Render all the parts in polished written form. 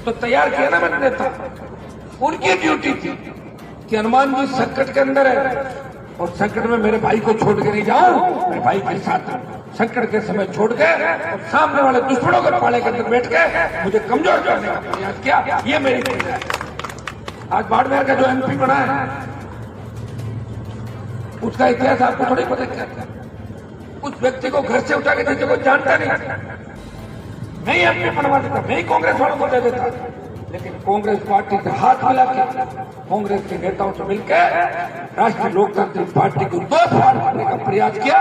तो तैयार किया ना मैंने नेता। उनकी ड्यूटी थी कि हनुमान जी संकट के अंदर है और संकट में मेरे भाई को छोड़ के नहीं जाऊं, मेरे भाई के साथ संकट के समय छोड़ के और सामने वाले दुश्मनों के पाले के अंदर बैठ के मुझे कमजोर करने का प्रयास किया। ये मेरी वजह है। आज बाड़मेर का जो एमपी बना है उसका इतिहास आपको थोड़ी पता क्या। उस व्यक्ति को घर से उठा के देते कोई जानता नहीं। मैं ही एमपी बनवा देता, मैं ही कांग्रेस वालों को दे देता, लेकिन कांग्रेस पार्टी से हाथ मिला के कांग्रेस के नेताओं से मिलकर राष्ट्रीय लोकतांत्रिक पार्टी को दो सवाल करने का प्रयास किया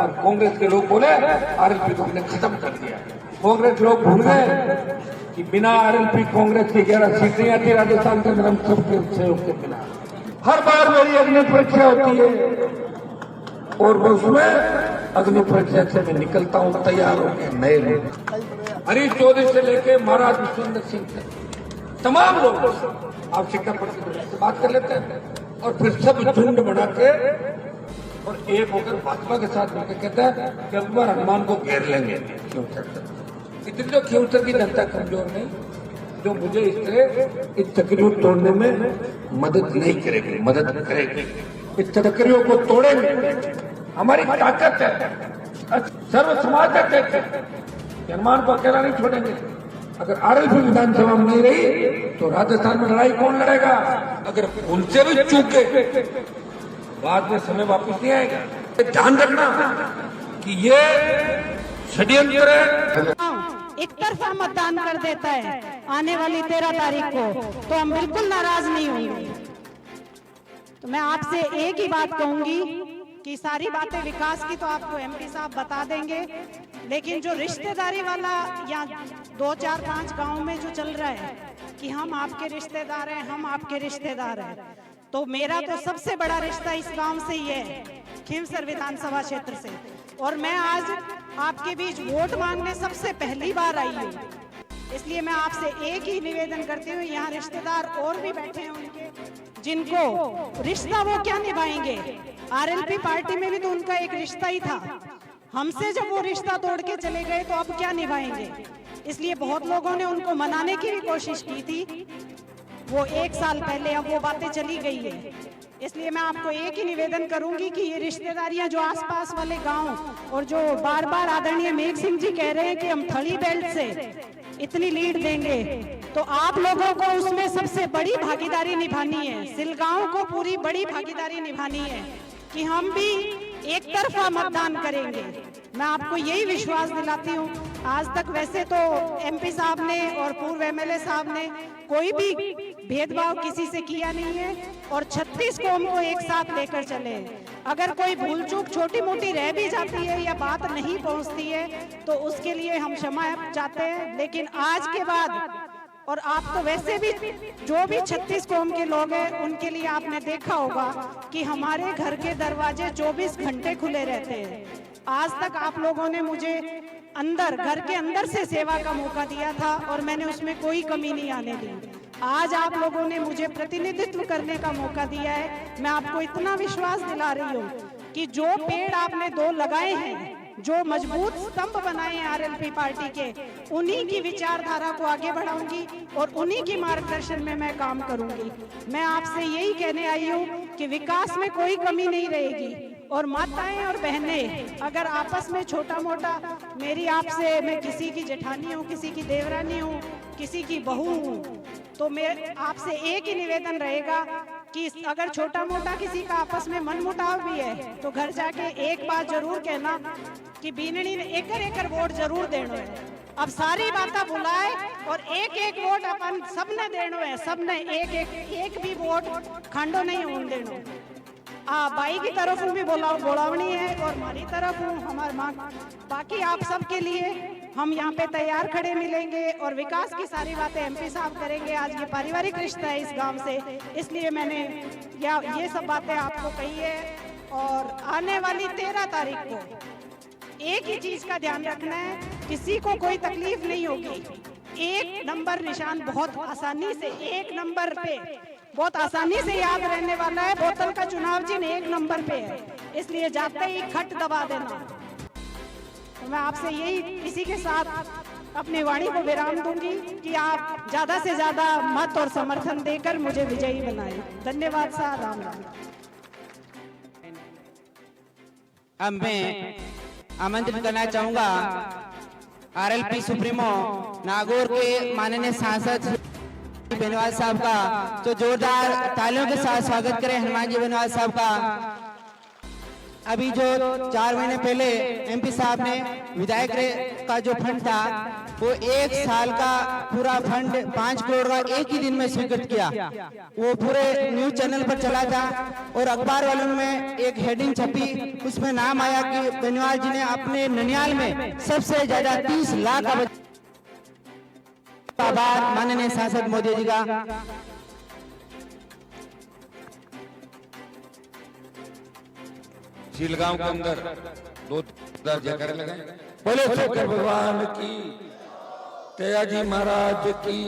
और कांग्रेस के लोग बोले आरएलपी को हमने खत्म कर दिया। कांग्रेस लोग भूल गए कि बिना आरएलपी कांग्रेस की 11 सीट नहीं आती राजस्थान के अंदर। हम सबके सहयोग के बिना हर बार मेरी अग्नि परीक्षा होती है और मैं उसमें अग्नि परीक्षा से मैं निकलता हूँ तैयार होकर नए लोग। हरीश चौधरी से लेके महाराज विश्वेंद्र सिंह तक तमाम लोग आप शिक्षा परिषद से बात कर लेते हैं और फिर सब झुंड बना के और एक होकर भाजपा के साथ मिलकर कहते हैं कि अब हनुमान को घेर लेंगे। इतनी तो खियोसर की जनता कमजोर नहीं जो मुझे इस तरह इस चक्रियों तोड़ने में मदद नहीं करेगी, मदद करेगी। इस चक्रियों को तोड़ेंगे, हमारी ताकत है। सर्व समाज का हनुमान को अकेला नहीं छोड़ेंगे। अगर आरएलपी विधानसभा में नहीं रही तो राजस्थान में लड़ाई कौन लड़ेगा। अगर उनसे भी चूके बाद में समय वापस नहीं आएगा। ध्यान रखना कि ये षड्यंत्र है। एक तरफा मतदान कर देता है आने वाली 13 तारीख को, तो हम बिल्कुल नाराज नहीं होंगे। तो मैं आपसे एक ही बात कहूंगी कि सारी बातें विकास की तो आपको एमपी साहब बता देंगे, लेकिन जो रिश्तेदारी वाला या 2, 4, 5 गांव में जो चल रहा है कि हम आपके रिश्तेदार हैं, हम आपके रिश्तेदार हैं, तो मेरा तो सबसे बड़ा रिश्ता इस गांव से ही है, खींवसर विधानसभा क्षेत्र से। और मैं आज आपके बीच वोट मांगने सबसे पहली बार आई हूँ, इसलिए मैं आपसे एक ही निवेदन करती हूँ। यहाँ रिश्तेदार और भी बैठे हैं उनके, जिनको रिश्ता वो क्या निभाएंगे। आरएलपी पार्टी में भी तो उनका एक रिश्ता ही था, हमसे जब वो रिश्ता तोड़ के चले गए तो अब क्या निभाएंगे। इसलिए बहुत लोगों ने उनको मनाने की भी कोशिश की थी वो 1 साल पहले, अब वो बातें चली गई है। इसलिए मैं आपको एक ही निवेदन करूंगी कि ये रिश्तेदारियां जो आसपास वाले गांव और जो बार बार आदरणीय मेघ सिंह जी कह रहे हैं कि हम थड़ी बेल्ट से इतनी लीड देंगे, तो आप लोगों को उसमें सबसे बड़ी भागीदारी निभानी है। सिलगांव को पूरी बड़ी भागीदारी निभानी है कि हम भी एक तरफा मतदान करेंगे। मैं आपको यही विश्वास दिलाती हूँ। आज तक वैसे तो एमपी साहब ने और पूर्व एमएलए साहब ने कोई भी भेदभाव किसी से किया नहीं है और 36 कौम को एक साथ लेकर चले। अगर कोई भूल चूक छोटी मोटी रह भी जाती है या बात नहीं पहुंचती है तो उसके लिए हम क्षमा चाहते हैं, लेकिन आज के बाद और आप तो वैसे भी जो भी 36 कौम के लोग हैं उनके लिए आपने देखा होगा कि हमारे घर के दरवाजे 24 घंटे खुले रहते हैं। आज तक आप लोगों ने मुझे अंदर घर के अंदर से सेवा का मौका दिया था और मैंने उसमें कोई कमी नहीं आने दी। आज आप लोगों ने मुझे प्रतिनिधित्व करने का मौका दिया है। मैं आपको इतना विश्वास दिला रही हूँ कि जो पेड़ आपने 2 लगाए हैं, जो मजबूत स्तंभ बनाए हैं आरएलपी पार्टी के, उन्हीं की विचारधारा को आगे बढ़ाऊंगी और उन्हीं की मार्गदर्शन में मैं काम करूंगी। मैं आपसे यही कहने आई हूँ कि विकास में कोई कमी नहीं रहेगी। और माताएं और बहनें अगर आपस में छोटा मोटा, मेरी आपसे, मैं किसी की जेठानी हूँ, किसी की देवरानी हूँ, किसी की बहू हूँ, तो मैं आपसे एक ही निवेदन रहेगा कि अगर छोटा मोटा किसी का आपस में मनमुटाव भी है तो घर जाके एक बात जरूर कहना कि बीननी ने एकर वोट जरूर देना है। अब सारी बातें बुलाए और एक वोट अपन सबने देना है, सबने एक भी वोट खंडो नहीं होने देना। बाई की तरफ भी बोलावनी है और हमारी तरफ हमारे माँ, बाकी आप सबके लिए हम यहाँ पे तैयार खड़े मिलेंगे और विकास की सारी बातें एमपी साहब करेंगे। आज ये पारिवारिक रिश्ता है इस गांव से, इसलिए मैंने ये सब बातें आपको कही है। और आने वाली 13 तारीख को एक ही चीज का ध्यान रखना है, किसी को कोई तकलीफ नहीं होगी। 1 नंबर निशान बहुत आसानी से 1 नंबर पे बहुत आसानी से याद रहने वाला है। बोतल का चुनाव चिन्ह 1 नंबर पे है, इसलिए जाते ही खट दबा देना। तो मैं आपसे यही इसी के साथ अपनी वाणी को विराम दूंगी कि आप ज्यादा से ज्यादा मत और समर्थन देकर मुझे विजयी बनाए। धन्यवाद साहब। राम राम। अब मैं आमंत्रित करना चाहूंगा आरएलपी सुप्रीमो नागौर के माननीय सांसद बेनीवाल साहब का, तो जोरदार तालियों के साथ स्वागत करें हनुमान जी बेनीवाल साहब का। अभी जो 4 महीने पहले एमपी साहब ने विधायक का जो फंड था वो 1 साल का पूरा फंड 5 करोड़ का एक ही दिन में स्वीकृत किया। वो पूरे न्यूज चैनल पर चला था और अखबार वालों में एक हेडिंग छपी, उसमें नाम आया कि बेनीवाल जी ने अपने ननियाल में सबसे ज्यादा 30 लाख का। आभार माननीय सांसद मोदी जी का। शीलगांव के अंदर 2 जयकारे लगाए। बोले शंकर भगवान की, तेजाजी महाराज की,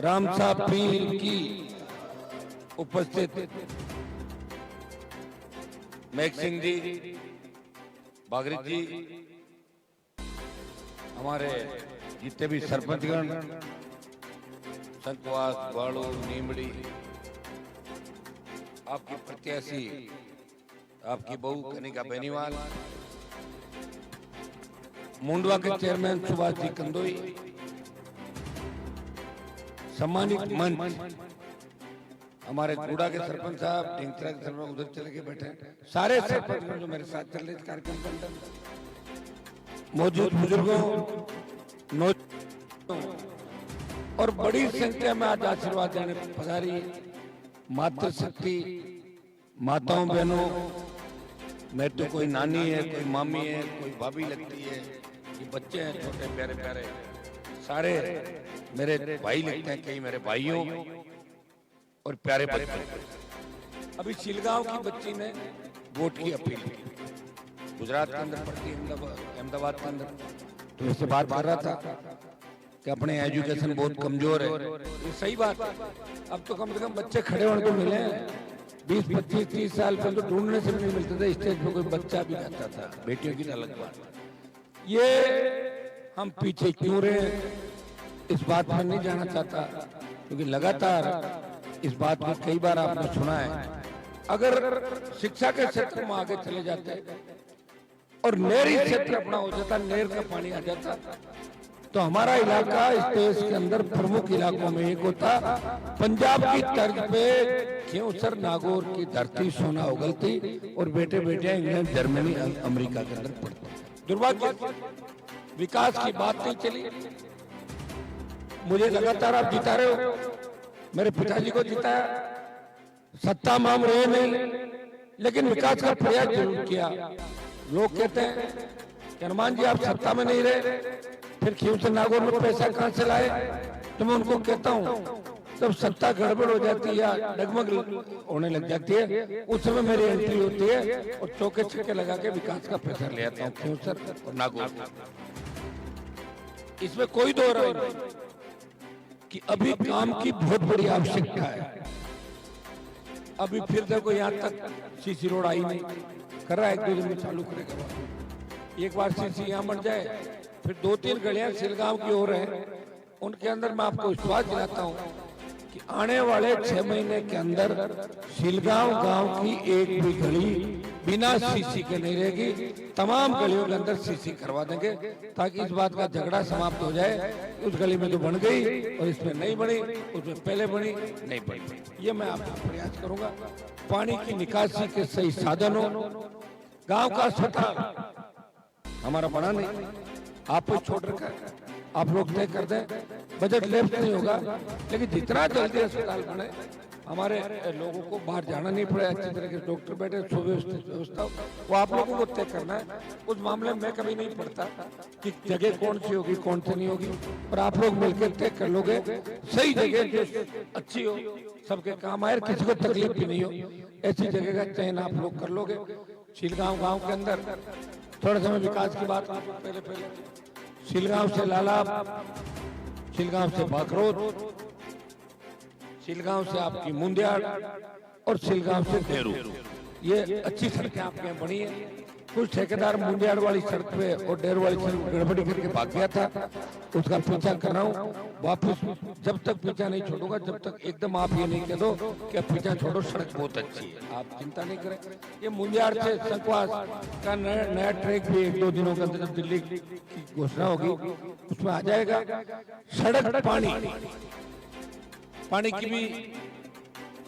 राम साहब पीर की। उपस्थित मेघ सिंह जी, बागरित जी, हमारे जितने भी सरपंचगण, संतवास, बाड़ू, नीमड़ी, आपकी प्रत्याशी, आपकी बहू कनिका बेनीवाल, मुंडवा के चेयरमैन सुभाष जी कंदोई, सम्मानित मंच, हमारे गुड़ा के सरपंच साहब, ढिंगरा के सरपंच उधर चले के बैठे, सारे सरपंच जो मेरे साथ चल रहे इस कार्यक्रम के अंदर, मौजूद बुजुर्गों और बड़ी संख्या में आज आशीर्वाद देने पधारी मातृशक्ति माताओं बहनों, मैं तो कोई नानी है, कोई मामी है, कोई भाभी लगती है, ये बच्चे हैं छोटे प्यारे प्यारे, सारे मेरे भाई लगते हैं, कई मेरे भाइयों और प्यारे बच्चे। अभी शीलगांव की बच्ची ने वोट की अपील की, गुजरात के अंदर पड़ती है, अहमदाबाद के अंदर, तो इससे बात कर रहा था कि अपने एजुकेशन बहुत कमजोर है। ये सही बात है, अब तो कम से कम बच्चे खड़े होने को मिले हैं। 20, 25, 30 साल पहले तो ढूंढने से भी नहीं मिलते थे, स्टेज पे कोई बच्चा भी आता था, बेटियों की अलग बात। ये हम पीछे क्यों रहे, इस बात में नहीं जाना चाहता, क्योंकि लगातार इस बात को कई बार आपने सुना है। अगर शिक्षा के क्षेत्र में आगे चले जाते और नहरी क्षेत्र अपना हो जाता, नहर का पानी आ जाता, तो हमारा इलाका इस देश के अंदर प्रमुख इलाकों में एक होता। पंजाब की तर्ज पे क्यों सर नागौर की धरती सोना उगलती और बेटे बेटियां इंग्लैंड, जर्मनी, अमेरिका के अंदर पड़ती। दुर्भाग्य विकास की बात नहीं चली। मुझे लगातार आप जिता रहे हो, मेरे पिताजी को जिताया, सत्ता में हम रहे नहीं, लेकिन विकास का प्रयास जरूर किया। लोग कहते हैं कि हनुमान जी आप सत्ता में नहीं रहे, फिर क्यों से नागौर में पैसा कहां से लाए? तो मैं उनको कहता हूं जब सत्ता गड़बड़ हो जाती है या डगमग होने लग जाती है, उस समय मेरी एंट्री होती है और चौके छक्के लगा के विकास का पैसा ले आता हूं, क्यों सर और नागौर। इसमें कोई दो राय नहीं कि अभी काम की बहुत बड़ी आवश्यकता है। अभी फिर देखो यहाँ तक सीसी रोड आई नहीं, कर रहा है 1-2 दिन में चालू करेगा। एक बार सीसी यहाँ बन जाए, फिर 2-3 गलियां शीलगांव की हो रहे हैं, उनके अंदर मैं आपको विश्वास दिलाता हूं कि आने वाले 6 महीने के अंदर शीलगांव गांव की एक भी गली बिना सीसी के नहीं रहेगी। तमाम गलियों के अंदर सीसी करवा देंगे ताकि इस बात का झगड़ा समाप्त हो जाए। उस गली में तो बन गई और इसमें नहीं बनी, उसमें पहले बनी नहीं बनी। ये मैं आपको प्रयास करूंगा। पानी की निकासी के सही साधनों, गांव का अस्पताल हमारा बना नहीं, आपको छोड़ रखा है, आप लोग तय कर दें। बजट लेफ्ट नहीं होगा, लेकिन जितना जल्दी अस्पताल बने, हमारे लोगों को बाहर जाना नहीं पड़े, अच्छी तरह के डॉक्टर बैठे, सुव्यवस्थित व्यवस्था, वो आप लोगों को तय करना है। उस मामले में मैं कभी नहीं पड़ता कि जगह कौन सी होगी कौन सी नहीं होगी, और आप लोग मिलकर तय कर लोगे सही जगह जो अच्छी हो, सबके काम आए, किसी को तकलीफ भी नहीं हो, ऐसी जगह का चयन आप लोग कर लोगे। शीलगांव गांव के अंदर थोड़ा समय विकास की बात पहले शीलगांव से लालाब, शीलगांव से बाकरोद, शीलगांव से आपकी मुंदियाड़ और शीलगांव से देरू, ये अच्छी सड़कें आपके यहाँ बनी है। कुछ ठेकेदार मुंडियाड़ वाली सड़क पे और डेर वाली सड़क गड़बड़ी करके भाग गया था, उसका पीछा कर रहा हूँ वापस। जब तक पीछा नहीं छोड़ूंगा, जब तक एकदम आप ये नहीं कह दो कि अब पीछा छोड़ो, सड़क बहुत अच्छी है, आप चिंता नहीं करें। ये मुंडियाड़ से संकवास का नया ट्रैक भी 1-2 दिनों के अंदर दिल्ली की घोषणा होगी, उसमें आ जाएगा। सड़क पानी की भी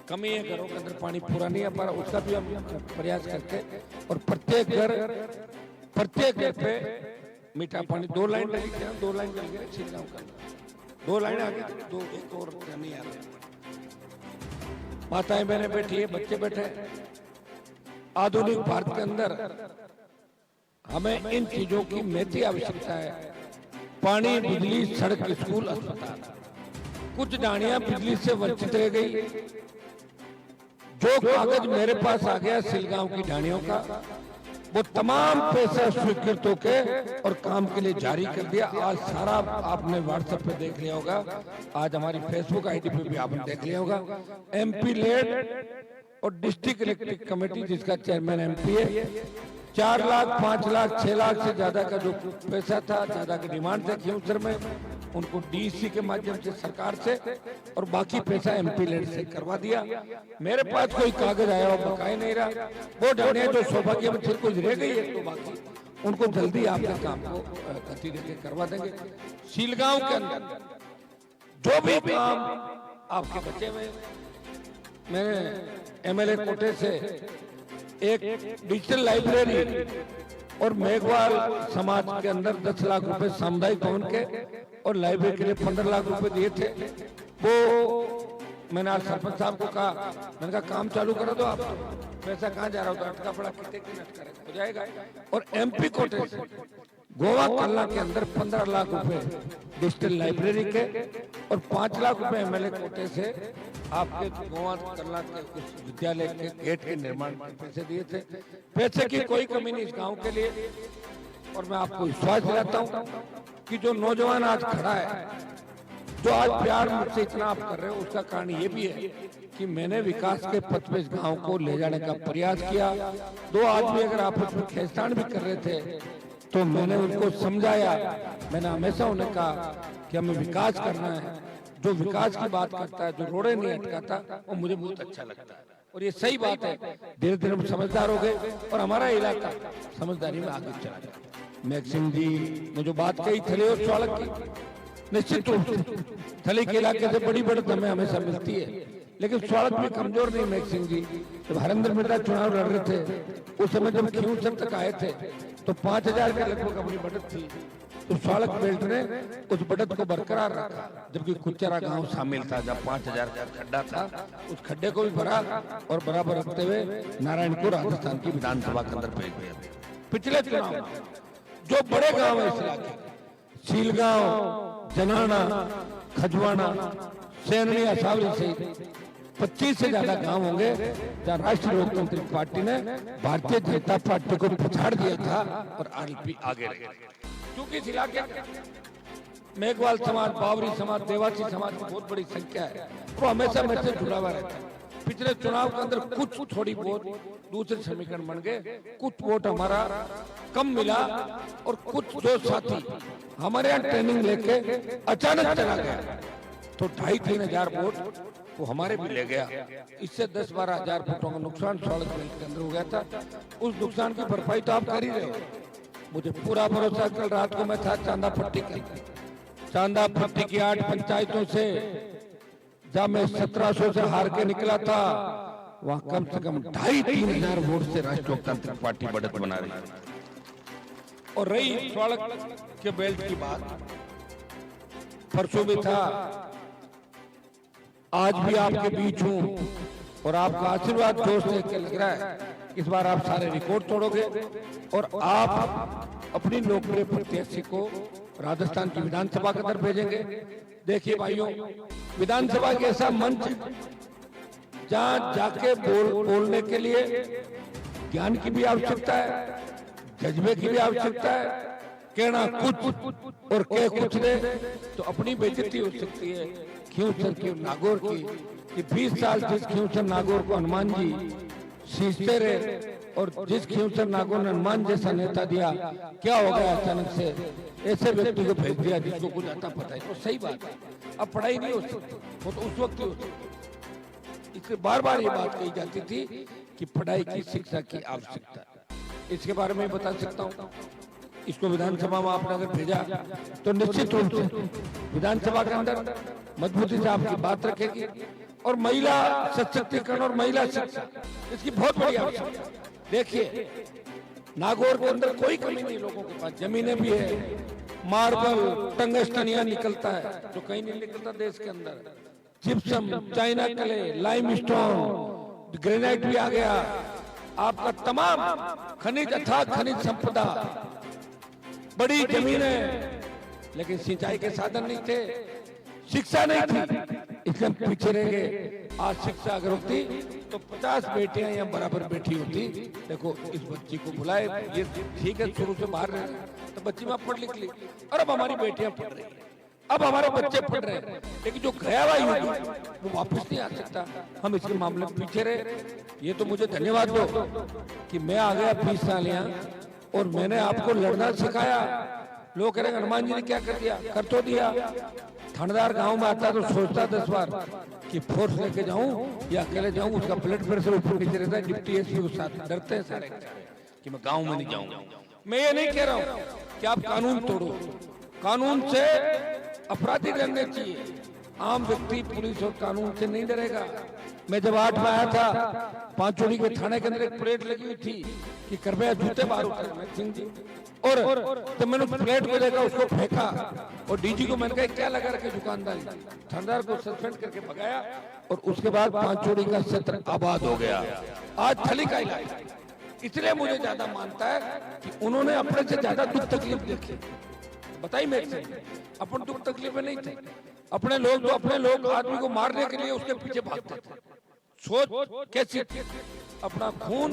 कमी है, घरों के अंदर पानी पूरा नहीं है, पर उसका भी हम प्रयास करके, और प्रत्येक घर पे मीठा पानी 2 लाइन लगी थी, 2 लाइन लगी है छिलगांव का, 2 लाइन आगे, 2 एक और नहीं आ रही। माताएं बहनें बैठी है, बच्चे बैठे। आधुनिक भारत के अंदर हमें इन चीजों की महती आवश्यकता है। पानी, बिजली, सड़क, स्कूल, अस्पताल। कुछ ढाणियां बिजली से वंचित रह गई। जो कागज मेरे पास आ गया सिलगांव की ढाणियों का, वो तमाम पैसा स्वीकृत होके और काम के लिए जारी कर दिया। आज सारा आपने व्हाट्सएप पे देख लिया होगा, आज हमारी फेसबुक आईडी पे भी आपने देख लिया होगा। एमपी लेड और डिस्ट्रिक्ट इलेक्ट्रिक कमेटी, जिसका चेयरमैन एमपी है, 4 लाख, 5 लाख, 6 लाख से ज्यादा का जो पैसा था, ज्यादा की डिमांड थे खियूसर में, उनको डीसी के माध्यम से सरकार से, और बाकी पैसा एमपी लेड से करवा दिया। मेरे पास कोई कागज आया और बकाया नहीं रहा। वो ढाणियां जो सौभाग्य में कुछ रह गई है, तो बाकी उनको जल्दी आपके काम को गति देके करवा देंगे। सीलगांव के अंदर जो भी काम आपके बचे हुए, मैंने एमएलए कोटे से एक डिजिटल लाइब्रेरी और मेघवाल समाज के अंदर 10 लाख रुपए सामुदायिक भवन के और लाइब्रेरी के लिए 15 लाख रुपए दिए थे। वो मैंने आज सरपंच साहब को कहा, मैंने कहा काम चालू करो, तो आप पैसा कहाँ जा रहा होता, अटका पड़ा कितने की नट करेगा, हो जाएगा। और एमपी कोटे से गोवा कल्ला के अंदर 15 लाख रुपए डिजिटल लाइब्रेरी के और 5 लाख रुपए एमएलए कोटे से आपके गोवा कल्ला के उस विद्यालय के गेट के निर्माण के पैसे दिए थे। पैसे की कोई कमी नहीं इस गांव के लिए। और मैं आपको विश्वास दिलाता हूं कि जो नौजवान आज खड़ा है, जो आज प्यार मुझसे इतना आप कर रहे हो, उसका कारण ये भी है कि मैंने विकास के पथ पे इस गांव को ले जाने का प्रयास किया। 2 आदमी अगर आपस में खेलतान भी कर रहे थे, तो मैंने उनको समझाया। मैंने हमेशा उन्हें कहा कि हमें विकास करना है। जो विकास की बात करता है, जो रोड़े नहीं अटकाता, वो मुझे बहुत अच्छा लगता है, और ये सही बात है। धीरे धीरे हम समझदार हो गए और हमारा इलाका समझदारी में आगे चला गया। मैक्सिम जी ने जो बात कही थले और चालक की, निश्चित रूप से थले के इलाके से बड़ी बढ़त हमें हमेशा मिलती है, लेकिन स्वागत में कमजोर नहीं। मैक्सिम जी जब हरिंदर मिर्जा चुनाव लड़ रहे थे, उस समय जब खियूसर तक आए थे, तो 5000 के लगभग अपनी बढ़त थी, तो स्वागत बेल्ट ने उस बढ़त को बरकरार रखा, जबकि कुचरा गांव शामिल था, जब 5000 का खड्डा था, उस खड्डे को भी भरा और बराबर रखते हुए नारायणपुर राजस्थान की विधानसभा के अंदर भेज दिया। पिछले चुनाव जो बड़े गांव है इस इलाके, सीलगांव, जनाना, खजवाना, सैननी, असावरी सहित 25 से ज्यादा गांव होंगे जहां राष्ट्रीय लोकतांत्रिक पार्टी ने भारतीय जनता पार्टी को पछाड़ दिया था और आरएलपी आगे रहे। क्योंकि इस इलाके मेघवाल समाज, बावरी समाज, देवासी समाज की बहुत बड़ी संख्या है, वो हमेशा मेरे से जुड़ा हुआ रहता है। पिछले चुनाव के अंदर कुछ थोड़ी बहुत दूसरे समीकरण बन गए, कुछ वोट हमारा कम मिला, और कुछ जो साथी हमारे यहाँ ट्रेनिंग लेके अचानक चला गया, तो 2,500-3 हजार वोट वो हमारे भी ले गया। इससे 10-12 हजार वोटों का नुकसान स्वागत के अंदर हो गया था। उस नुकसान की भरपाई तो आप कर ही रहे हो। मुझे पूरा भरोसा, कल रात को मैं था चांदा पट्टी की 8 पंचायतों से, जब मैं 1700 से हार के निकला था, वहां कम से कम 2,500-3 हजार वोट से राष्ट्रीय लोकतांत्रिक पार्टी बढ़त बना रही है। और रही स्वागत के बेल्ट की बात, परसों भी था, आज भी आपके बीच हूं, और आपका आशीर्वाद जोश देख के लग रहा है इस बार आप सारे रिकॉर्ड तोड़ोगे और आप अपनी लोकप्रिय प्रत्याशी को राजस्थान की विधानसभा के अंदर भेजेंगे। देखिए भाइयों, विधानसभा एक ऐसा मंच जहां जाके बोलने के लिए ज्ञान की भी आवश्यकता है, जज्बे की भी आवश्यकता है। कहना कुछ और कह कुछ दे तो अपनी बेइज्जती हो सकती है। खियूसर की, नागौर की, कि 20 साल से खियूसर नागौर को हनुमान जी सींचते रहे और जिस खींवसर नागौर ने हनुमान जैसा नेता दिया, क्या हो गया अचानक से ऐसे व्यक्ति को भेज दिया जिसको कुछ आता पता है। तो सही बात है, अब पढ़ाई नहीं हो सकती, वो तो उस वक्त ही होती। इसलिए बार बार ये बात कही जाती थी कि पढ़ाई की शिक्षा की आवश्यकता। इसके बारे में बता सकता हूँ, इसको विधानसभा में आपने अगर भेजा तो निश्चित रूप से विधानसभा के अंदर मजबूती से आपकी बात रखेगी और महिला सशक्तिकरण और महिला शिक्षा इसकी बहुत बड़ी आवश्यकता। देखिए नागौर के अंदर कोई कमी नहीं, लोगों के पास जमीनें भी है, मार्बल टंगस्टन यहाँ निकलता है जो कहीं नहीं निकलता देश के अंदर, gypsum, China clay, limestone, granite भी आ गया, आपका तमाम खनिज अथाह खनिज संपदा, बड़ी जमीनें, लेकिन सिंचाई के साधन नहीं थे, शिक्षा नहीं थी, इसलिए पीछे रह गए। आज शिक्षा अगर होती तो 50 बेटियां यहाँ बराबर बैठी होती। देखो इस बच्ची को बुलाए, ये ठीक है शुरू से बाहर रहे तो बच्ची में पढ़ लिख ली और अब हमारी बेटियां पढ़ रही है, अब हमारे बच्चे पढ़ रहे हैं, लेकिन जो गया हुआ युग वो वापस नहीं आ सकता। हम इसके मामले में पीछे रहे। ये तो मुझे धन्यवाद दो कि मैं आ गया 20 साल यहाँ और मैंने आपको लड़ना सिखाया। लोग कह रहे हनुमान जी ने क्या कर दिया, कर तो दिया। थानेदार गांव में आता तो सोचता 10 बार कि फोर्स लेके जाऊं या अकेले जाऊं, उसका ब्लड प्रेशर ऊपर नीचे रहता है। डिप्टी एसपी के साथ डरते हैं सारे कि मैं गांव में नहीं जाऊंगा। मैं ये नहीं कह रहा हूं कि आप कानून तोड़ो, कानून से अपराधी डरने चाहिए, आम व्यक्ति पुलिस और कानून से नहीं डरेगा। मैं जब 8 में आया था, पांचोड़ी के थाने के अंदर एक प्लेट लगी हुई थी कि कृपया जूते बाहर उतारें सिंह जी, और जब मैंने उस प्लेट को देखा उसको फेंका और डीजी को मैंने कहा क्या लगा रखे दुकानदार, थानेदार को सस्पेंड करके भगाया और उसके बाद पांचोड़ी का क्षेत्र आबाद हो गया। आज थली का इलाका, इसलिए मुझे ज्यादा मानता है कि उन्होंने अपने से ज्यादा दुख तकलीफ देखी। बताइए मेरे से, अपन दुख तकलीफ में नहीं थे। अपने लोग आदमी को मारने के लिए उसके पीछे भागते थे। सोच कैसी, अपना खून,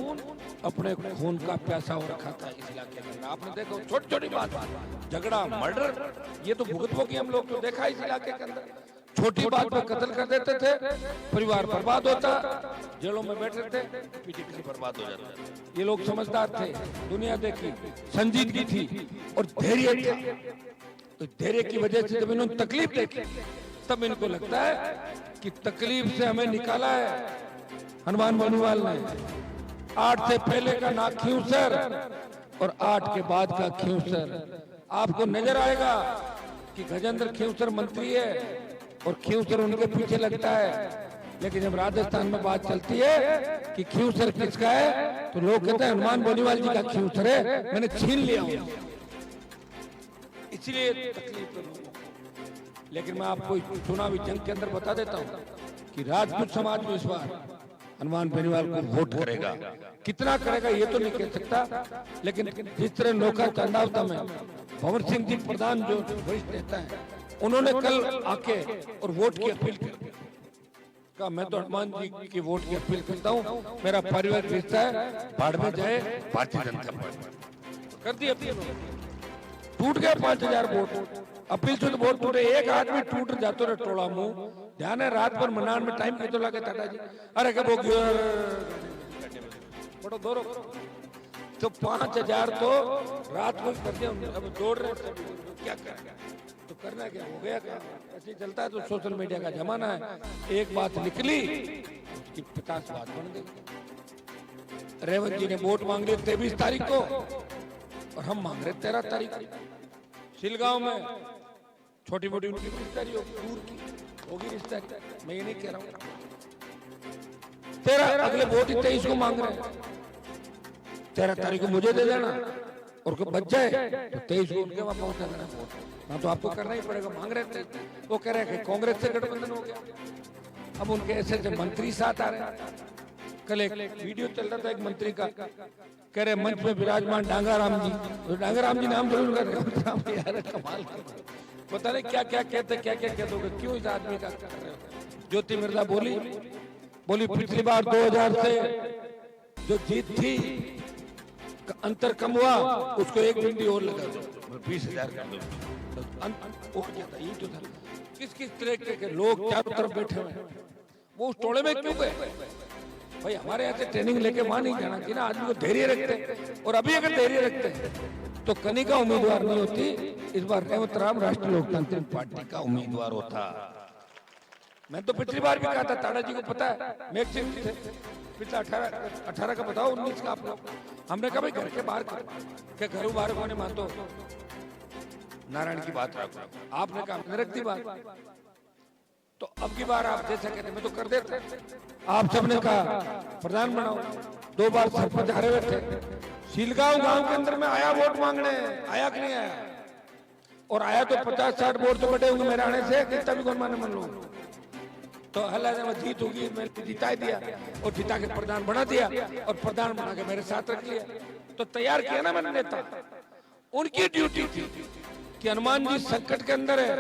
अपने खून का प्यासा हो रखा था इस इलाके में। आपने देखो छोटी छोटी बात, झगड़ा, मर्डर, ये तो भुगतभोगी हम लोग तो देखा इस इलाके के अंदर। छोटी बात पे कत्ल कर देते थे, परिवार बर्बाद होता, जेलों में बैठे थे, पीछे बर्बाद हो जाता। ये लोग समझदार थे, दुनिया देखी, संजीदगी थी और धैर्य था। तो धैर्य की वजह से जब इन्होंने तकलीफ देखी तब इनको लगता है कि तकलीफ से हमें निकाला है हनुमान बनीवाल ने। 8 से पहले का ना खींवसर और 8 के बाद का खींवसर। आपको नजर आएगा कि गजेंद्र खींवसर मंत्री है और खींवसर उनके पीछे लगता है, लेकिन जब राजस्थान में बात चलती है कि खींवसर किसका है तो लोग कहते हैं हनुमान बनीवाल जी का खींवसर है, मैंने छीन लिया। इसलिए तकलीफ है लोगों को। लेकिन मैं आपको चुनावी जंग के अंदर बता देता हूं कि राजपूत समाज में इस बार हनुमान बेनीवाल को वोट करेगा। कितना करेगा ये तो नहीं कह सकता, लेकिन जिस तरह नौका चंदावता में भंवर सिंह जी प्रधान जो वरिष्ठ नेता है, उन्होंने कल आके और वोट की अपील की। कहा मैं तो हनुमान जी की वोट की अपील करता हूँ, मेरा पारिवारिक रिश्ता है, बाढ़ में जाए भारतीय जनता पार्टी। कर दी अपील, टूट गए 5000 वोट। अपील से तो वोट टूटे, एक आदमी टूट जातो रे टोला मुंह। ध्यान है रात भर मनान में टाइम कितो लगे टाटा जी, अरे कब हो गया बड़ो दौरो तो 5000 तो रात को कर दिया। अब दौड़ रहे क्या करें, तो करना क्या, हो गया क्या, ऐसे चलता है। तो सोशल मीडिया का जमाना है, एक बात निकली उसकी 50 बात बन गई। रेवंत जी ने वोट मांग लिए 23 तारीख को और हम मांग रहे 13 तारीख को। शिलगांव में छोटी मोटी उनकी रिश्तेदारी होगी, दूर की होगी रिश्तेदारी, मैं ये नहीं कह रहा हूँ। 13 अगले वोट ही 23 को मांग रहे हैं, 13 तारीख को मुझे दे देना और बच जाए तो 23 को उनके वहां पहुंचा देना वोट। हाँ तो आपको करना ही पड़ेगा। मांग रहे थे, वो कह रहे हैं कि कांग्रेस से गठबंधन हो गया। अब उनके ऐसे मंत्री साथ आ रहे हैं। कल एक वीडियो चल रहा था एक मंत्री का, कह रहे मंच में विराजमान डांगाराम जी, तो डांगाराम जी नाम जरूर कर रहे यार, कमाल पता नहीं क्या क्या कहते, क्या क्या कहते होगे, क्यों इस आदमी का कर रहे हो। ज्योति मिर्जा बोली पिछली बार 2000 से जो जीत थी अंतर कम हुआ, उसको 1 घंटी और लगा दो, 20,000 कर दो। ये तो था। किस किस तरह के लोग चारों तरफ बैठे हुए, वो उस टोले में क्यों गए? भाई हमारे यहाँ से ट्रेनिंग लेके वहां नहीं जाना चाहिए ना, आदमी को धैर्य रखते। और अभी अगर धैर्य रखते तो कनिका उम्मीदवार नहीं होती, इस बार रेवंत राम राष्ट्रीय लोकतांत्रिक पार्टी का उम्मीदवार होता। मैं तो पिछली बार भी कहा था, ताड़ा जी को पता है, मैगजीन थे पिछला 18 का बताओ 19 का आप लोग, हमने कहा भाई घर के बाहर क्या घरों बाहर को नहीं मानते, नारायण की बात रखो, आपने कहा हमने रख दी बात। तो अब की बार आप जैसा कहते मैं तो कर देते, आप सबने कहा प्रधान बनाओ, 2 बार सरपंच हारे हुए थे, सीलगांव गांव के अंदर में आया वोट मांगने, आया कि नहीं आया? और आया तो 50-60 वोट तो बटे होंगे मेरे आने से, कितना भी कौन माने मन लो, तो अल्लाह ने जीत होगी, मैंने जिता दिया और जिता के प्रधान बना दिया और प्रधान बना के मेरे साथ रख लिया। तो तैयार किया ना मैंने नेता, उनकी ड्यूटी थी कि हनुमान जी संकट के अंदर है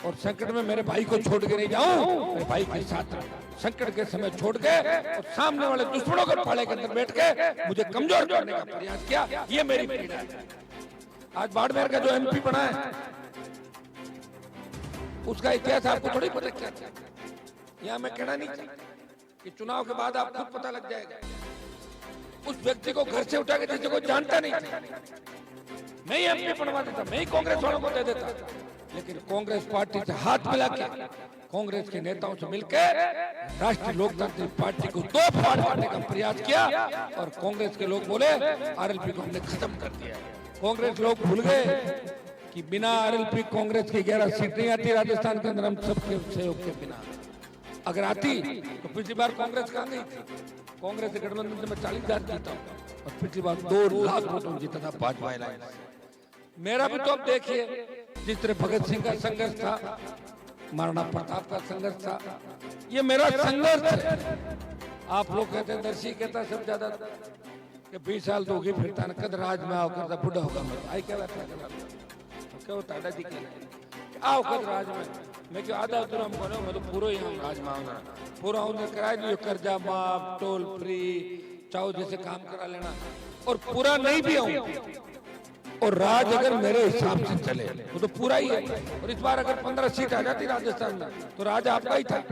और संकट में मेरे भाई को छोड़ के नहीं जाऊं, मेरे भाई के साथ संकट के समय छोड़ के और सामने वाले दुश्मनों के पाले के अंदर बैठ के मुझे कमजोर करने का प्रयास किया। ये मेरी पीड़ा है। आज बाड़मेर का जो एमपी बना है उसका इतिहास आपको थोड़ी पता क्या था, यहाँ मैं कहना नहीं चाहता कि चुनाव के बाद आप खुद पता लग जाएगा। उस व्यक्ति को घर से उठा के जिसे कोई जानता नहीं था, मैं ही एमपी बनवा देता, मैं ही कांग्रेस वालों को दे देता, लेकिन कांग्रेस पार्टी से हाथ मिला के कांग्रेस के नेताओं से मिलकर राष्ट्रीय लोकतांत्रिक पार्टी को 2 फाड़ मारने का प्रयास किया और कांग्रेस के लोग बोले आरएलपी को हमने खत्म कर दिया। कांग्रेस लोग भूल गए कि बिना आरएलपी कांग्रेस की 11 सीट नहीं आती राजस्थान के अंदर, हम सबके सहयोग के बिना। अगर आती तो पिछली बार कांग्रेस कहां गई थी? कांग्रेस के गठबंधन से मैं 40,000 जीता और पिछली बार 2 लाख वोटों जीता था भाजपा इलाके। मेरा भी तो अब देखिए, जिस तरह भगत सिंह का संघर्ष था, महाराणा प्रताप का संघर्ष था, ये मेरा संघर्ष है। आप लोग कहते हैं, दर्शी कहता सब ज्यादा कि 20 साल तो होगी फिरता न कद राज में आओ करता बुढ़ा होगा मत आई क्या बैठा क्या टाटा जी के आओ कद राज में, मैं क्यों आधा उधर हम बोलो, मैं तो पूरा ही हूँ राज में आऊंगा, पूरा हूँ कराया दियो, कर्जा माफ, टोल फ्री, चाहो जैसे काम करा लेना, और पूरा नहीं भी आऊँ और राज अगर मेरे हिसाब से चले वो तो पूरा ही है। और इस बार अगर 15 सीट आ जाती राजस्थान में तो राज आपका ही था,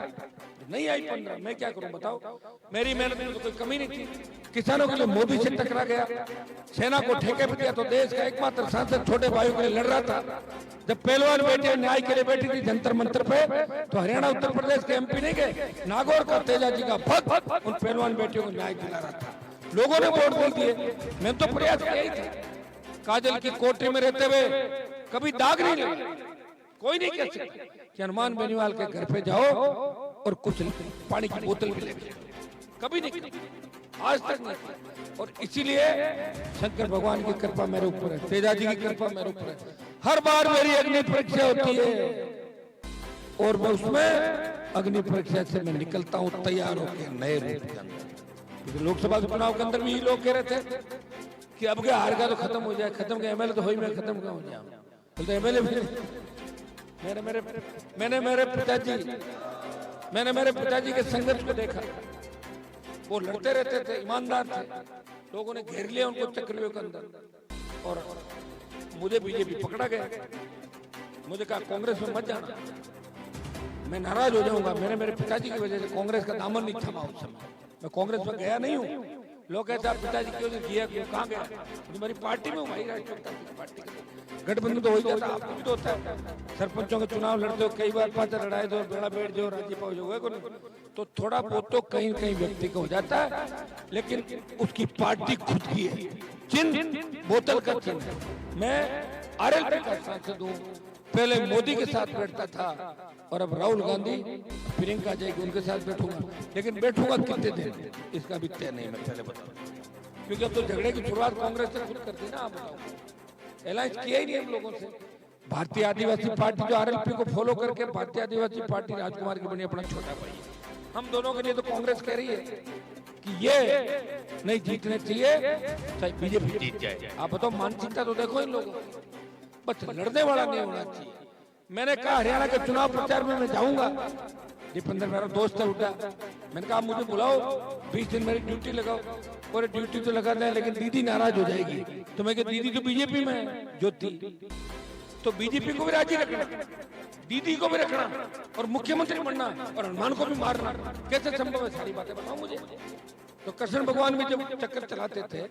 नहीं आई 15, मैं क्या करूं बताओ? मेरी मेहनत में तो कोई कमी नहीं थी। किसानों के लिए मोदी से टकरा गया, सेना को ठेके पे दिया, तो देश का एकमात्र सांसद छोटे भाइयों के लिए लड़ रहा था। जब पहलवान बेटियां न्याय के लिए बैठी थी जंतर मंतर पे, तो हरियाणा उत्तर प्रदेश के एमपी नहीं गए, नागौर का तेजा जी का भक्त उन पहलवान बेटियों को न्याय दिला रहा था। लोगों ने वोट दे दिए, मैं तो प्रयास किया ही था। काजल की कोठरी में रहते हुए कभी दाग नहीं लगा, कोई नहीं कह सकता कि हनुमान बेनीवाल के घर पे जाओ और कुछ पानी की बोतल भी ले, कभी नहीं, आज तक नहीं। और इसीलिए शंकर भगवान की कृपा मेरे ऊपर है, तेजा जी की कृपा मेरे ऊपर है। हर बार मेरी अग्नि परीक्षा होती है और मैं उसमें अग्नि परीक्षा से मैं निकलता हूँ तैयार होकर नए रूप के अंदर। लोकसभा चुनाव के अंदर भी लोग कह रहे थे कि अब क्या हार का तो खत्म हो जाए, खत्म क्या एमएलए तो हो ही, मैं खत्म क्या हो जाए, बोलते एमएलए मैंने मेरे पिताजी के संघर्ष को देखा, वो लड़ते रहते थे, ईमानदार थे, लोगों ने घेर लिया उनको चक्रव्यूह के अंदर और मुझे बीजेपी पकड़ा गया। मुझे कहा कांग्रेस में मत जाना, मैं नाराज हो जाऊंगा। मेरे पिताजी की वजह से कांग्रेस का दामन नहीं थमा उस समय, मैं कांग्रेस में गया नहीं हूँ। लोग कहते आप पिताजी क्यों नहीं किया, क्यों कहाँ गया? मेरी पार्टी में हूँ भाई, राष्ट्रीय पार्टी गठबंधन तो हो ही जाता, आपको भी तो होता है। सरपंचों के चुनाव लड़ते हो, कई बार 5 लड़ाई दो, बेड़ा बैठ जाओ, राज्यपाल हो, तो थोड़ा बहुत तो कहीं कहीं व्यक्ति को हो जाता है, लेकिन उसकी पार्टी खुद की है, चिन्ह बोतल का चिन्ह है। मैं आरएलपी का सांसद हूँ, पहले मोदी के साथ बैठता था और अब राहुल गांधी प्रियंका जाएगी उनके साथ बैठूंगा, लेकिन बैठूंगा कितने दिन इसका भी तय नहीं, मैं पहले बताऊं, क्योंकि अब तो झगड़े की शुरुआत कांग्रेस से खुद करती ना। आप बताओ, अलायंस किया ही नहीं हम लोगों से। भारतीय आदिवासी पार्टी जो आरएलपी को फॉलो करके भारतीय आदिवासी पार्टी राजकुमार की बनी अपना छोटा भाई, हम दोनों के लिए तो कांग्रेस कह रही है कि ये नहीं जीतने चाहिए, चाहे बीजेपी जीत जाए। आप बताओ, मानसिकता तो देखो इन लोगों की, बस लड़ने वाला नहीं होना चाहिए। मैंने कहा हरियाणा के चुनाव प्रचार में मैं जाऊंगा, दीपेंद्र मेरा दोस्त है उठा, मैंने कहा आप मुझे बुलाओ, 20 दिन मेरी ड्यूटी लगाओ। और ड्यूटी तो लगा दें, लेकिन दीदी नाराज हो जाएगी। तो मैं कहा दीदी तो बीजेपी में है, ज्योति, तो बीजेपी को भी राजी रखना, दीदी को भी रखना और मुख्यमंत्री बनना और हनुमान को भी मारना कैसे संभव है? सारी बातें बताओ मुझे। तो कृष्ण भगवान भी जब चक्कर चलाते थे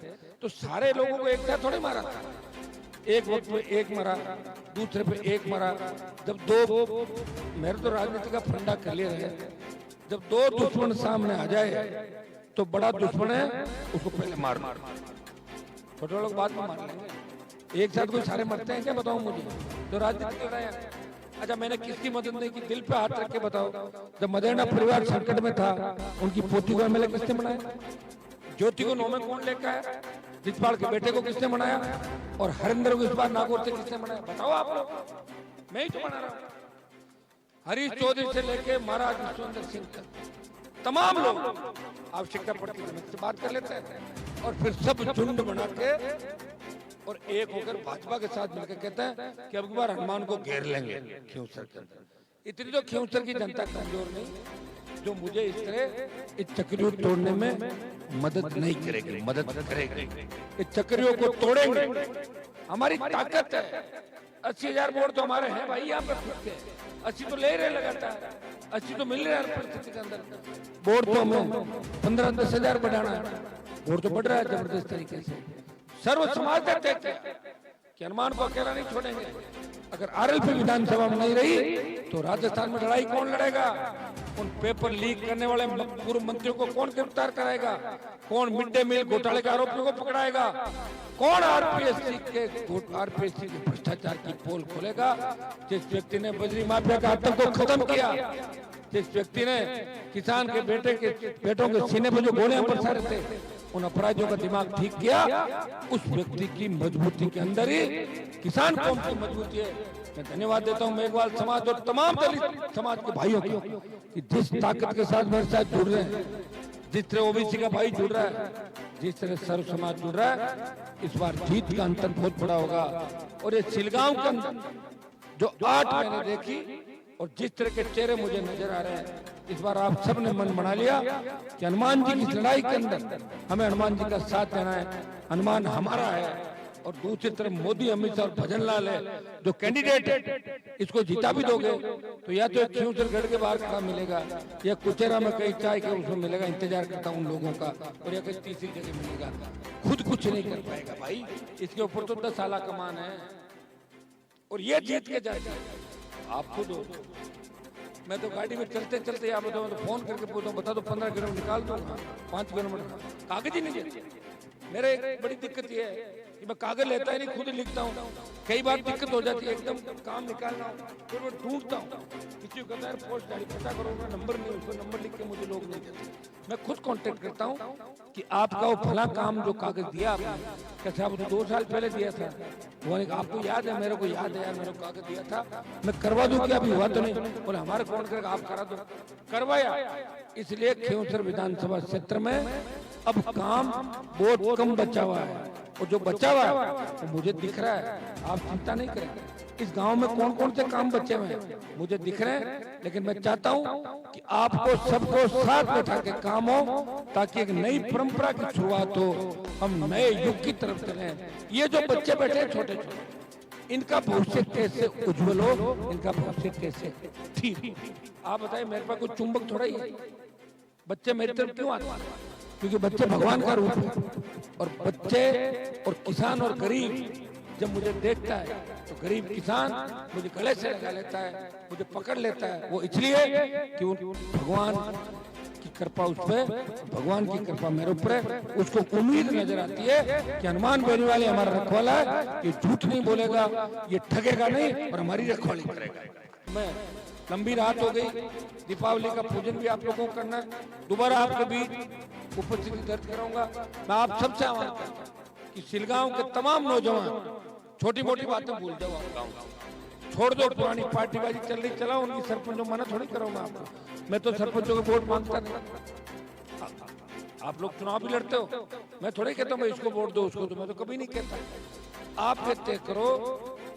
तो सारे लोगों को एक साथ थोड़े मारा था। एक वक्त पे एक मरा, दूसरे पे एक मरा। जब दो, मेरे तो राजनीति का फंडा क्लियर है, जब दो दुश्मन सामने आ जाए तो बड़ा दुश्मन है उसको पहले मार, छोटे लोग बाद में मार लेंगे। एक साथ कोई सारे मरते हैं क्या? बताओ मुझे। तो राजनीति कर रहे हैं। अच्छा, मैंने किसकी मदद नहीं की? दिल पे हाथ रख के बताओ। जब मदेना परिवार संकट में था, उनकी पोती को एमएलए किसने बनाया? ज्योति को 9 में कौन लेकर आया? जितपाल के बेटे को किसने बनाया? और हरिंदर को इस बार नागौर से किसने बनाया? बताओ आप लोग। मैं ही तो बना रहा हूं। हरीश चौधरी से लेके महाराज विश्वेंद्र सिंह तक तमाम लोग आवश्यकता पड़ती है से बात कर लेते हैं और फिर सब झुंड बना के और एक होकर भाजपा के साथ मिलकर कहते हैं कि अब की बार हनुमान को घेर लेंगे खिंवसर के अंदर। इतनी तो खिंवसर की जनता कमजोर नहीं जो मुझे इस तरह इस चक्रियों तोड़ने में मदद नहीं करेगी, मदद करेगी। इस चक्रियों को तोड़ेंगे, हमारी ताकत है। 80,000 वोट तो हमारे हैं भाई, यहाँ पर 80 तो ले रहे लगातार, 80 तो मिल रहे हैं परिस्थिति के अंदर। वोट तो हमें 15-10,000 बढ़ाना है, वोट तो बढ़ रहा है जबरदस्त तरीके से। सर्व समाज ने तय किया कि हनुमान को अकेला नहीं छोड़ेंगे। अगर आरएलपी विधानसभा में नहीं रही तो राजस्थान में लड़ाई कौन लड़ेगा? उन पेपर लीक करने वाले पूर्व मंत्रियों को कौन गिरफ्तार कराएगा? कौन मिड डे मील घोटाले के आरोपियों को पकड़ाएगा? कौन आरपीएससी के भ्रष्टाचार की पोल खोलेगा? जिस व्यक्ति ने बजरी माफिया का आतंक को खत्म किया, जिस व्यक्ति ने किसान के बेटों के सीने पर जो गोलियां बरसा रहे थे, उन अपराधियों का दिमाग ठीक किया, उस व्यक्ति की मजबूती के अंदर ही किसान कौम की मजबूती है। मैं धन्यवाद देता हूं मेघवाल समाज और तमाम दलित समाज के भाइयों को कि जिस ताकत के साथ मेरे साथ जुड़ रहे हैं, जिस तरह ओबीसी का भाई जुड़ रहा है, जिस तरह सर्व समाज जुड़ रहा है, इस बार जीत का अंतर बहुत बड़ा होगा। और ये सिलगांव के अंदर जो 8 महीने देखी और जिस तरह के चेहरे मुझे नजर आ रहे हैं, इस बार आप सब ने मन बना लिया कि हनुमान जी की लड़ाई के अंदर हमें हनुमान जी का साथ देना है। हनुमान हमारा है। और दूसरी तरफ मोदी, अमित शाह और भजन लाल है जो कैंडिडेट है, इसको जीता भी दोगे तो या तो खिंवसर के बाहर खड़ा मिलेगा या कुचेरा में कहीं चाय के उसमें मिलेगा। इंतजार करता हूं उन लोगों का। और या कहीं तीसरी जगह मिलेगा। खुद कुछ नहीं कर पाएगा भाई, इसके ऊपर तो 10 साल कमान है और ये जीत के जाएगा। आप खुद हो। मैं तो गाड़ी में चलते चलते आप बताओ तो फोन करके पूछता हूँ, बता दो 15 किलोमीटर निकाल दूंगा, 5 किलोमीटर कागज ही नहीं देते। मेरे एक बड़ी दिक्कत ये है कि मैं कागज लेता ही नहीं, खुद लिखता हूँ। कई बार दिक्कत हो जाती है, एकदम काम निकालना फिर मैं ढूंढता हूँ। किसी को कहता है पोस्ट गाड़ी पता करो, नंबर नहीं, उसको नंबर लिख के मुझे लोग नहीं देते। मैं खुद कांटेक्ट करता हूँ कि आपका वो फला काम जो कागज दिया आपने, कैसे आप 2 साल पहले दिया था, वो आपको याद है? मेरे को याद है यार, मेरे को कागज दिया था, मैं करवा दूं क्या? अभी हुआ तो नहीं। बोले हमारे कौन करेगा, आप करा दो। करवाया। इसलिए खिंवसर विधानसभा क्षेत्र में अब काम बहुत कम बचा हुआ है और जो बचा हुआ है वो मुझे दिख रहा है। आप चिंता नहीं करें। इस गांव में कौन कौन से काम बचे हुए हैं मुझे दिख रहे हैं, लेकिन मैं चाहता हूं कि आपको सबको साथ बैठा के काम हो ताकि एक नई परंपरा की शुरुआत हो, हम नए युग की तरफ चलें। ये जो बच्चे बैठे हैं छोटे छोटे, इनका भविष्य कैसे उज्जवल हो, इनका भविष्य कैसे ठीक। आप बताइए, मेरे पास कोई चुंबक थोड़ा ही है। बच्चे मेरी तरफ क्यों आते हैं? क्योंकि बच्चे भगवान का रूप है। और बच्चे और किसान और गरीब जब मुझे देखता है तो गरीब किसान मुझे गले से लगा लेता है, मुझे पकड़ लेता है। वो इसलिए कि भगवान की कृपा उस पे, भगवान की कृपा मेरे ऊपर है। उसको उम्मीद नजर आती है कि हनुमान बेनीवाल हमारा रखवाला है, ये झूठ नहीं बोलेगा, ये ठगेगा नहीं और हमारी रखवाली करेगा। मैं लंबी रात हो गई, दीपावली का पूजन भी आप लोगों को करना है। दोबारा आपके बीच उपस्थिति दर्ज कराऊंगा। मैं आप सबसे आह्वान करता हूं कि सिलगांव के तमाम नौजवान छोटी मोटी बातें भूल जाओ, छोड़ दो पुरानी पार्टीबाजी चल रही, चलाओ। उनकी सरपंचों मना थोड़ी करूंगा आपको, मैं तो सरपंचों के वोट मांगता नहीं। आप लोग चुनाव भी लड़ते हो, मैं थोड़ी कहता हूँ इसको वोट दो उसको दो, मैं तो कभी नहीं कहता। आप कहते करो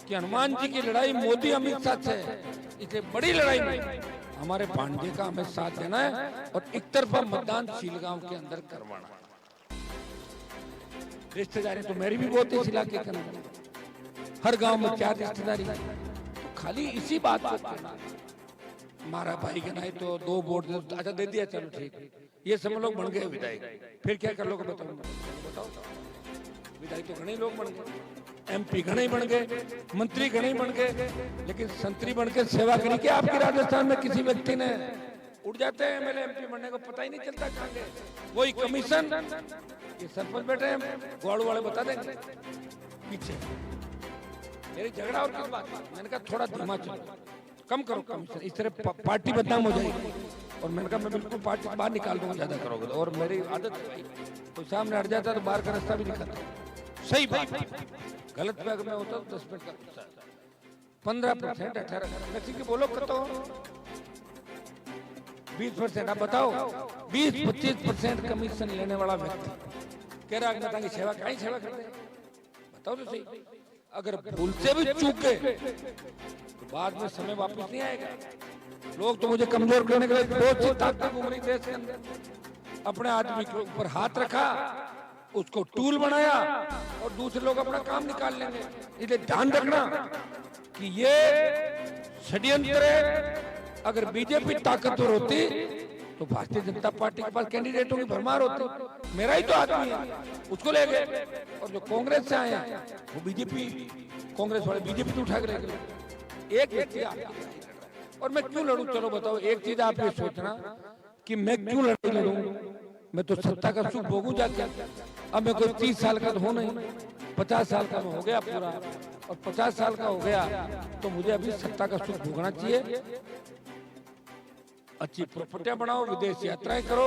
कि हनुमान जी की लड़ाई मोदी अमित शाह से है, इसे बड़ी लड़ाई में हमारे भांजे का हमें साथ देना है और एक तरफा मतदान सीलगांव के अंदर करवाना। रिश्तेदारी तो मेरी भी बहुत इस इलाके के अंदर, हर गांव में 4 रिश्तेदारी, तो खाली इसी बात को करना, हमारा भाई के नहीं तो 2 वोट अच्छा दे दिया, चलो ठीक, ये सब लोग बन गए विधायक, फिर क्या कर लोगे बताओ। विधायक तो घने लोग बन गए, MP घने बन गए, मंत्री घने बन गए, लेकिन संतरी बन के सेवा करी क्या आपकी राजस्थान में किसी व्यक्ति ने? उठ जाते हैं MLA MP बनने को, पता ही नहीं चलता कहाँ गए। वही कमीशन, ये सरपंच बैठे हैं, ग्वाड़ू वाले बता देंगे पीछे। मेरी झगड़ा और किस बात, मैंने कहा थोड़ा धीमा चलो, कम करो कमीशन, इस तरह पार्टी बदनाम हो जाएगी। और मैंने कहा मैं बिल्कुल पार्टी से बाहर निकाल दूंगा ज्यादा करोगे तो। और मेरी आदत है भाई, कोई सामने हट जाता तो बाहर का रास्ता भी दिखाता। सही बात, गलत पे अगर मैं होता तो 10 मिनट का गुस्सा, 15%, 18% बोलो तो 20%। आप बताओ 20-25% कमीशन लेने वाला व्यक्ति कह रहा है कि सेवा कहीं सेवा करते हैं, बताओ तो सही। अगर भूल से भी चूक गए तो बाद में समय वापस नहीं आएगा। लोग तो मुझे कमजोर करने के लिए बहुत सी ताकत घूम रही देश के अंदर, अपने आदमी के ऊपर हाथ रखा, उसको टूल बनाया और दूसरे लोग अपना काम निकाल लेंगे। इसलिए ध्यान रखना कि ये षड्यंत्र है। अगर बीजेपी ताकतवर होती तो भारतीय जनता पार्टी के पास कैंडिडेटों की भरमार होती। मेरा ही तो आदमी है, उसको ले गए। और जो कांग्रेस से आए हैं वो बीजेपी, कांग्रेस वाले बीजेपी तो उठा के ले गए। एक व्यक्ति और मैं क्यों लड़ूं? चलो बताओ, एक चीज आप ये सोचना कि मैं क्यों लड़ूं? मैं तो सत्ता का सुख भोगूं जाके। अब मैं कोई 30 साल का तो हो नहीं, 50 साल का हो गया पूरा, और 50 साल का हो गया तो मुझे अभी सत्ता का सुख भोगना चाहिए। अच्छी प्रॉपर्टियां बनाओ, विदेश यात्राएं करो,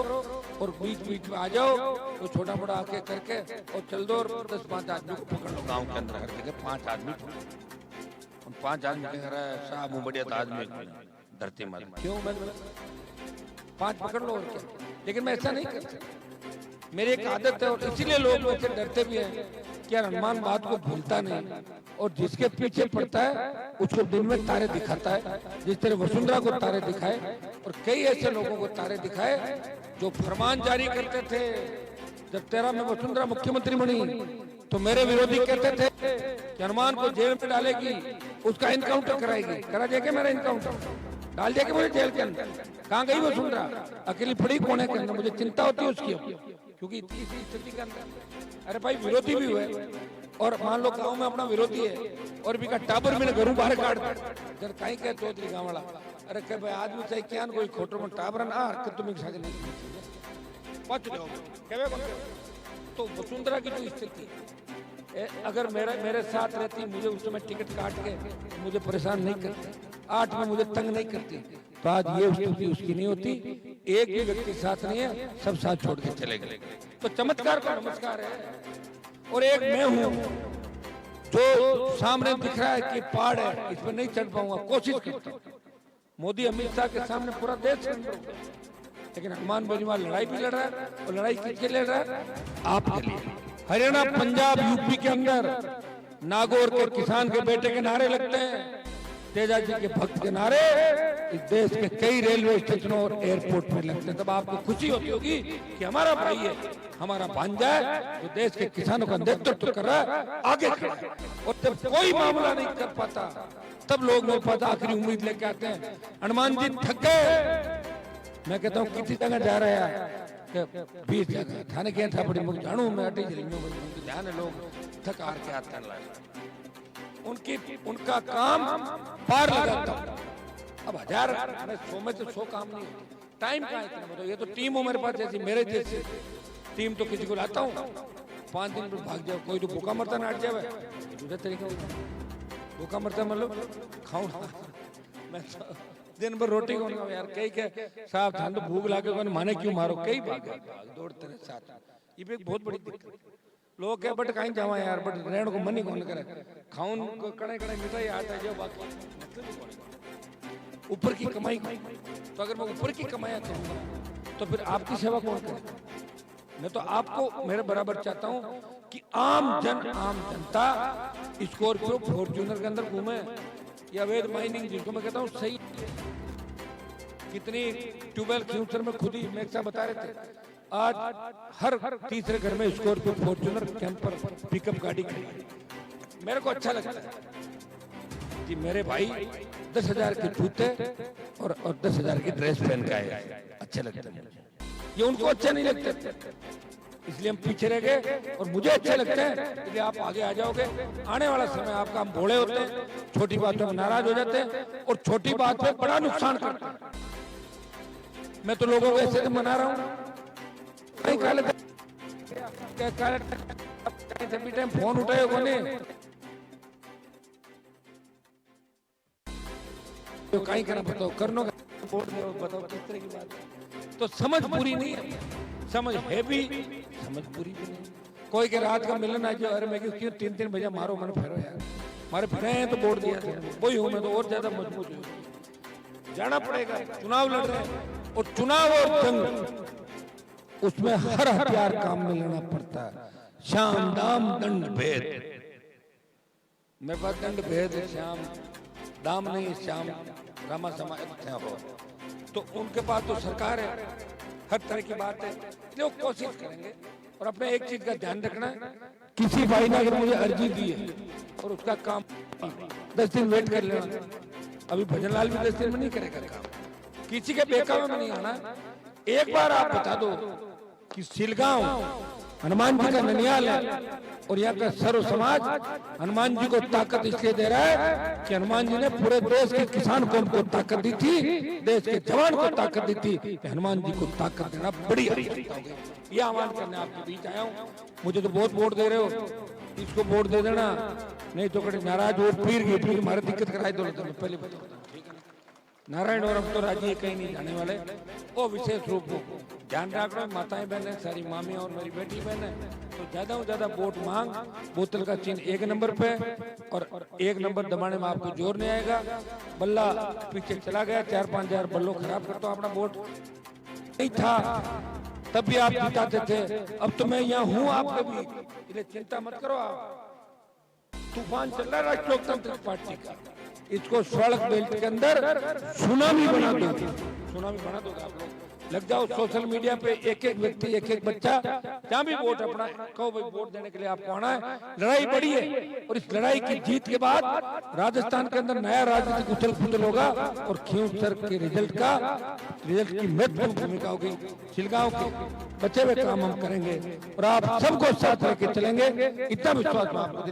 और बीच बीच में आ जाओ तो छोटा बड़ा आके करके और चल दो, और 10-5 आदमी को पकड़ लो गांव के अंदर करके, 5 आदमी, 5 आदमी कह रहा है साहब वो बढ़िया आदमी धरती मार, क्यों? मैं 5 पकड़ लो और क्या। लेकिन मैं ऐसा नहीं कर सकता, मेरी एक आदत है, और इसीलिए लोग मुझसे डरते भी हैं कि हनुमान बात को भूलता नहीं, और जिसके पीछे पड़ता है उसको दिन में तारे दिखाता है। जिस तरह वसुंधरा को तारे दिखाए, और कई ऐसे लोगों को तारे दिखाए जो फरमान जारी करते थे। जब 13 में वसुंधरा मुख्यमंत्री बनी तो मेरे विरोधी कहते थे कि हनुमान को जेल में डालेगी, उसका इनकाउंटर कराएगी। करा जाएगा मेरा इनकाउंटर, डाल जाएगा मुझे जेल के अंदर। कहाँ गई वसुंधरा? अकेली पड़ी कोने के अंदर। मुझे चिंता होती है उसकी, क्योंकि इतनी स्थिति के अंदर, अरे भाई विरोधी भी हुए, और मान लो गांव में अपना विरोधी है और भी का टाबर मैंने घरों बाहर काट जब कहीं कह चौधरी गाँव वाला, अरे कह भाई आदमी चाहिए क्या कोई खोटो में टाबर ना हरकत तुम तो वसुंधरा की जो स्थिति अगर मेरे साथ रहती, मुझे उस समय टिकट काट के मुझे परेशान नहीं करती, 8 में मुझे तंग नहीं करती, तो आज ये स्थिति उसकी नहीं होती। एक भी व्यक्ति साथ नहीं है, सब साथ छोड़ के चले गए। तो चमत्कार का नमस्कार है। और एक मैं हूं जो सामने दिख रहा है कि पहाड़ है, इस पर नहीं चढ़ पाऊंगा, कोशिश करता हूं। मोदी अमित शाह के सामने पूरा देश, लेकिन हनुमान बेनीवाल लड़ाई भी लड़ रहा है, और लड़ाई किसके लड़ रहा है? आपके लिए। हरियाणा, पंजाब, यूपी के अंदर नागौर के किसान के बेटे के नारे लगते हैं, तेजा जी के भक्त के नारे इस देश के कई रेलवे स्टेशनों और एयरपोर्ट में लगते हैं। तब आपको खुशी होती होगी कि हमारा भाई है, हमारा भांजा है, जो देश के किसानों का नेतृत्व कर रहा है, आगे खड़ा है। और जब कोई मामला नहीं कर पाता तब लोग मेरे पास आखिरी उम्मीद लेके आते हैं, हनुमान जी थक गए। मैं कहता हूँ किसी जगह जा रहा है, 20 जगह थाने के था बड़ी मुझे जानू मैं अटी ध्यान है, लोग थक हार के आते हैं। उनका काम पार लगाता हूं। अब 1000 100 में से 100 काम नहीं होता, टाइम कहाँ इतना बताओ। ये तो टीम हो मेरे पास जैसी, मेरे जैसी टीम तो किसी को लाता हूँ 5 दिन में भाग जाओ, कोई तो भूखा मरता ना हट जाए, दूसरे तरीके भूखा मरता मतलब खाऊं मैं दिन भर रोटी खाऊंगा यार। कई के साहब थान तो भूख लाके माने क्यों मारो, कई भाग दौड़ते रहे साथ। ये भी एक बहुत बड़ी दिक्कत। लोग कह बट कहीं जावा यार, बट रहने को मन ही कौन करे, खाऊन को कड़े कड़े मिठाई आता है जो बाकी ऊपर की कमाई। तो अगर मैं ऊपर की कमाई करूंगा तो फिर आपकी सेवा कौन करे? मैं तो आपको मेरे बराबर चाहता हूं कि आम जनता स्कॉर्पियो फॉर्च्यूनर के अंदर घूमे, या अवैध माइनिंग जिसको मैं कहता हूँ सही। कितनी ट्यूबवेल फ्यूचर में खुद ही मेक्सा बता रहे थे, आज हर तीसरे घर में स्कॉर्पियो फॉर्च्यूनर कैंपर पिकअप गाड़ी खड़ी। मेरे को अच्छा लगता है कि मेरे भाई 10,000 के जूते और 10,000 की ड्रेस पहन के आए, अच्छे लगते हैं। ये उनको अच्छे नहीं लगते, इसलिए हम पीछे रह गए। और मुझे अच्छे लगते हैं इसलिए आप आगे आ जाओगे। आने वाला समय आपका हम भोले होते हैं, छोटी बातों में नाराज हो जाते हैं और छोटी बात पे बड़ा नुकसान करते हैं। मैं तो लोगों को ऐसे तो मना रहा हूँ, नहीं टाइम फोन उठाए कोने तो कहीं करना बताओ, करनो बताओ किस तरह की बात है। तो समझ पूरी नहीं है, समझ है भी, समझ पूरी भी नहीं। कोई के रात का मिलन आ जाए, अरे मैं क्यों 3-3 बजे मारो मैंने फेरो यार, मारे फिरे हैं तो वोट दिया था, वही हूँ मैं तो और ज्यादा मजबूत हूँ। जाना पड़ेगा, चुनाव लड़ रहे हैं और चुनाव और जंग उसमें हर हथियार काम में लेना पड़ता है। श्याम दाम दंड भेद, मेरे पास दंड भेद है, श्याम दाम नहीं, श्याम रामा समाज हो। तो उनके पास तो सरकार है, हर तरह की बात है, इसलिए कोशिश करेंगे। और अपने एक चीज का ध्यान रखना, किसी भाई ने अगर मुझे अर्जी दी है और उसका काम 10 दिन वेट कर लेना, अभी भजनलाल भी 10 दिन में नहीं करेगा काम, किसी के बेकाम में नहीं आना। एक बार आप बता दो कि सिलगांव हनुमान जी का ननियाल है और यहाँ का सर्व समाज हनुमान जी को ताकत इसलिए दे रहा है कि हनुमान जी ने पूरे देश के किसान कौम को ताकत दी थी, देश के जवान को ताकत दी थी। कि हनुमान जी को ताकत देना बड़ी आवश्यकता हो गई। यह आह्वान करने आपके बीच आया हूँ। मुझे तो बहुत वोट दे रहे हो, इसको वोट दे देना, नहीं तो कभी नाराज हो पीर हमारे दिक्कत कराए दो। पहले बताओ, नारायण और हम तो राजी कहीं नहीं जाने वाले। वो विशेष रूप को ध्यान रख रहे, माताएं बहनें, सारी मामियां और मेरी बेटी बहनें, तो ज्यादा से ज्यादा वोट मांग, बोतल का चिन्ह 1 नंबर पे, और 1 नंबर दबाने में आपको जोर नहीं आएगा। बल्ला पीछे चला गया, 4-5 हजार बल्लों खराब करता, अपना वोट नहीं था तब भी आप जिताते थे। अब तो मैं यहाँ हूँ आपके भी, इसलिए चिंता मत करो। आप तूफान चल रहा है राष्ट्रीय लोकतांत्रिक पार्टी का, इसको सड़क बेल्ट के अंदर सुनामी बना दो, सुनामी बना दो। आप लोग लग जाओ सोशल मीडिया पे, एक एक व्यक्ति, एक एक बच्चा, जहाँ भी वोट अपना कहो भाई वोट देने के लिए आपको आना है। लड़ाई बड़ी है और इस लड़ाई की जीत के बाद राजस्थान के अंदर नया राजनीतिक उथल पुथल होगा और खींवसर के रिजल्ट की महत्वपूर्ण भूमिका होगी। सिलगांव के बचे हुए काम हम करेंगे और आप सबको साथ लेके चलेंगे, इतना विश्वास मैं आपको दिला